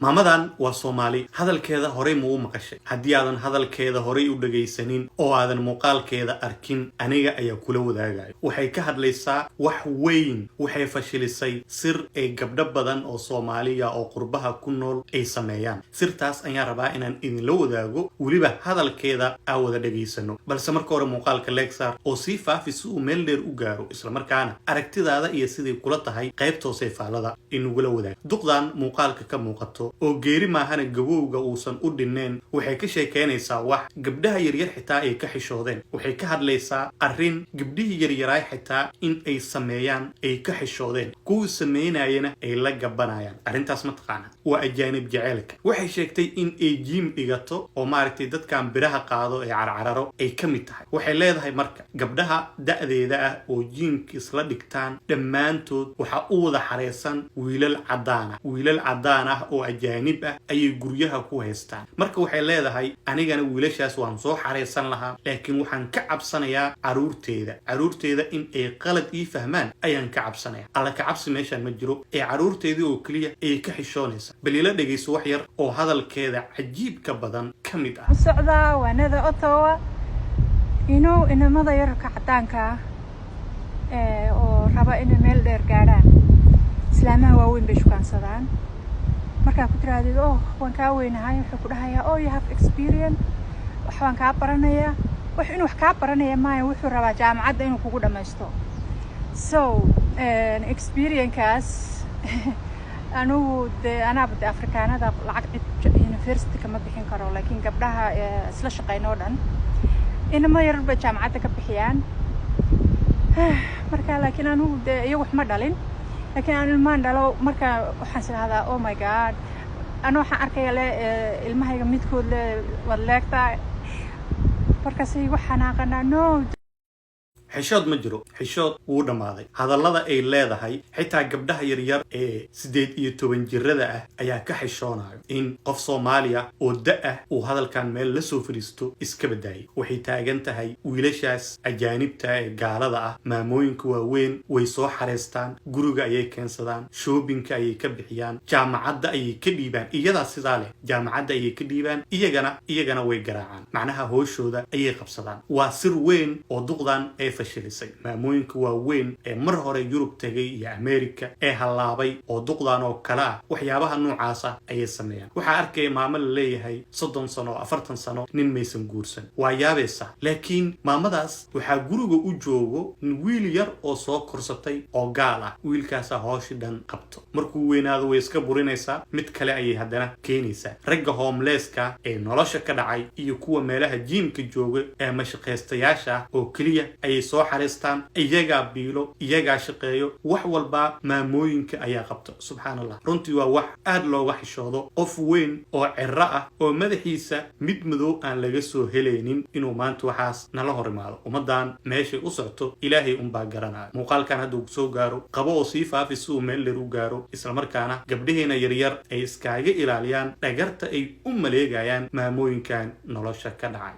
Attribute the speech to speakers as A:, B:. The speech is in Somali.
A: maamadan waa Soomaali hadalkeeda horey muu maqashay haddii aadan hadalkeeda horey u dhageysanin oo aadan muuqaalkeeda arkin aniga ayaa kula wadaagayo waxay ka hadlaysaa wax weyn waxay fashilisay sir ay gabdho badan oo Soomaaliya oo qurbaha ku nool ay sameeyaan sirtaas ayaan rabaa inaan idin la wadaago waliba hadalkeeda aan wada dhageysano balse marka hore muuqaalka Lexar oo si faafis uu meel dheer u gaaro isla markaana aragtidaada iyo sidii kula tahay qaybta seefaalada in wala wadaag duqdan muuqaalka ka muuqato oo geeri maahana gabowga uusan u dhineen waxay ka sheekeynaysaa wax gabdhaha yaryar xitaa ay ka xishoodeen waxay ka hadlaysaa arrin gabdhihii yaryaray xitaa in ay sameeyaan ay ka xishoodeen kuwa sameynayana ay la gabanayaan arrintaas ma taqaana waa ajaanib jaceelka waxay sheegtay in ay jiim dhigato oo maaragtay dadkan biraha qaado ee carcararo ay ka mid tahay waxay leedahay marka gabdhaha da'deeda ah oo jiimka isla dhigtaan dhammaantood waxa u wada xareysan wiilal cadaan ah oo ajaanib ah ayay guryaha ku haystaan marka waxay leedahay anigana wiilashaas waan soo xareysan lahaa laakiin waxaan ka cabsanayaa caruurteeda in ay qalad ii fahmaan ayaan ka cabsanayaa alla ka cabsi meeshaan ma jiro ee caruurteedii oo kaliya ay ka xishoonaysa bal ila dhageyso wax yar oo hadalkeeda cajiibka badan ka mid ah
B: socdaa waanada Ottawa inamada yarka cadaanka oo raba in meel dheer gaaraan islaamaha waaweyn bay shukaansadaan markaa ku tiraahdo waan ka weynahay wuxuu ku dhahayaa you have experience waxaan ka baranayaa inuu wax ka baranaya maayo wuxuu rabaa jaamacadda inuu kugu dhameysto so experience-kaas anigu anaa Afrikaanada lacag university kama bixin karo laakiin gabdhaha isla shaqeynoo dhan inama yar bay jaamacadda ka bixiyaan marka laakiin anigu iyagu wax ma dhalin laakiin aan ilmaan dhalo marka waxaan isleeyahay oh my god ana waxaan arkayaa ilmahayga midkood wad leegtaa markaas ay waxaan aqaanaa no
A: xishood ma jiro xishood wuu dhamaaday hadallada ay leedahay xitaa gabdhaha yaryar ee 18 jirada ah ayaa ka xishoonayo in qof Soomaaliya oo da' uu hadalkan meel la soo fariisto iska badaayay waxay taagan tahay wiilashaas ajaanibta ee gaalada ah maamooyinka waaweyn way soo xareystaan guriga ayay keensadaan shoppingka ayay ka bixiyaan jaamacadda ayay ka dhiibaan iyada sidaa leh jaamacadda ayay ka dhiibaan iyagana way garaacaan macnaha hooshooda ayay qabsadaan waa sir weyn oo duqdan ay maamooyinka waaweyn ee mar hore Yurub tagay iyo America ee halaabay oo duqdan oo kala ah waxyaabaha noocaas ah ayay sameeyaan waxa arkay maamo la leeyahay 30 sano 40 sano nin maysan guursan waa yaabaysa laakiin maamadaas waxa guriga u joogo wiil yar oo soo korsatay oo gaal ah wiilkaas hooshi dhan qabto markuu weynaado way iska burinaysaa mid kale ayay haddana keenaysaa ragga homelesska ee nolosha ka dhacay iyo kuwa meelaha jiimka jooga ee mashaqeystayaasha oo kaliya ay soo xareystaan iyaga biilo iyaga shaqeeyo wax walba maamooyinka ayaa qabto subhanallah runtii waa wax aad looga xishoodo qof weyn oo cirra ah oo madaxiisa mid madow aan laga soo helaynin inuu maanta waxaas nala horimaado umadan meeshay u socto ilaahay baa garanaa muuqaalkan hadda uu soo gaaro qabo oo si faafis uu meel dheer u gaaro isla markaana gabdhaheena yaryar ay iskaaga ilaaliyaan dhagarta ay u maleegayaan maamooyinkan nolosha ka dhacay